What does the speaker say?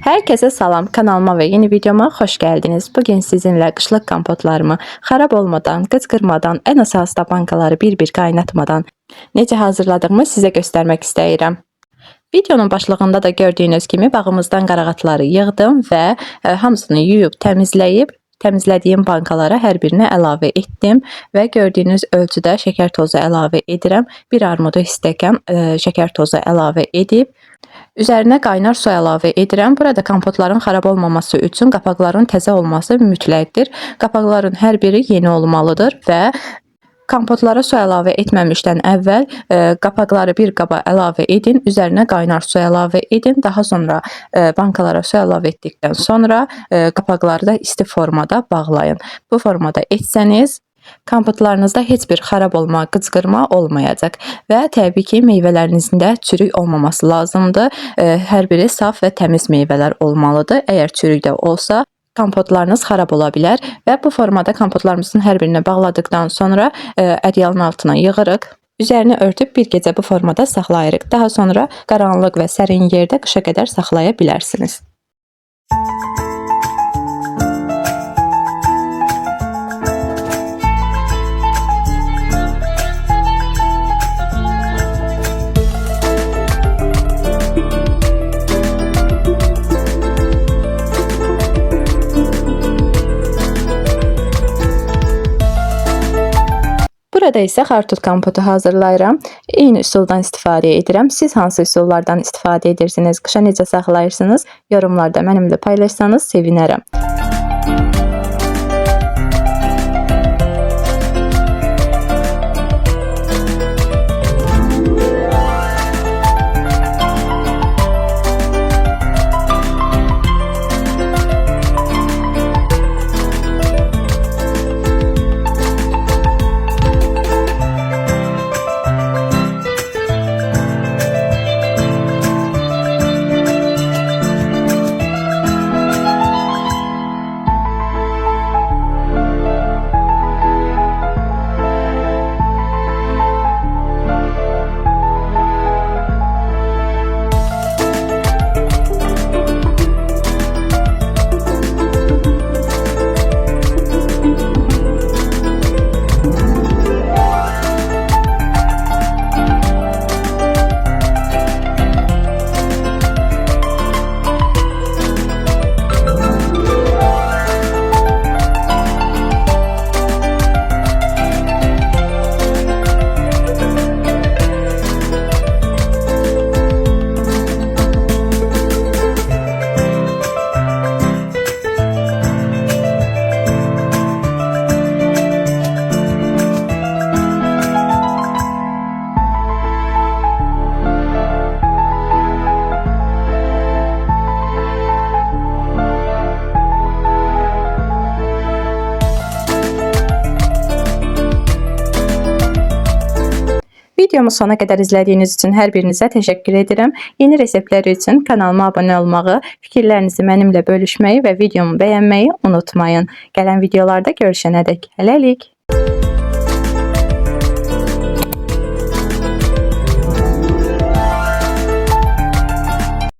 Herkese salam, kanalıma ve yeni videoma hoş geldiniz. Bugün sizinle kışlık kompotlarımı xarab olmadan, qıcqırmadan, en əsasda bankaları bir-bir qaynatmadan necə hazırladığımı sizə göstərmək istəyirəm. Videonun başlığında da gördüyünüz kimi bağımızdan qarağatları yığdım və hamısını yuyub təmizlədiyim bankalara hər birini əlavə etdim və gördüyünüz ölçüdə şəkər tozu əlavə edirəm. Bir armudu stəkan şəkər tozu əlavə edib üzərinə qaynar su əlavə edirəm. Burada kompotların xarab olmaması üçün qapaqların təzə olması mütləqdir. Qapaqların hər biri yeni olmalıdır və kompotlara su əlavə etməmişdən əvvəl qapaqları bir qaba əlavə edin, üzərinə qaynar su əlavə edin. Daha sonra bankalara su əlavə etdikdən sonra qapaqları da isti formada bağlayın. Bu formada etsəniz kompotlarınızda heç bir xarab olma, qıcqırma olmayacaq və təbii ki, meyvələrinizin də çürük olmaması lazımdır. Hər biri saf və təmiz meyvələr olmalıdır. Əgər çürük də olsa, kompotlarınız xarab ola bilər və bu formada kompotlarımızın hər birini bağladıkdan sonra ədyalın altına yığırıq. Üzerini örtüb bir gecə bu formada saxlayırıq. Daha sonra qaranlıq və sərin yerdə qışa qədər saxlaya bilərsiniz. Burada isə xartut kompotu hazırlayıram. Eyni üsuldan istifadə edirəm. Siz hansı üsullardan istifadə edirsiniz? Qışa necə saxlayırsınız? Yorumlarda mənimlə paylaşsanız sevinərəm. Videomu sona qədər izlədiyiniz üçün hər birinizə təşəkkür edirəm. Yeni reseptlər üçün kanalıma abunə olmağı, fikirlərinizi mənimlə bölüşməyi və videomu bəyənməyi unutmayın. Gələn videolarda görüşənədək hələlik.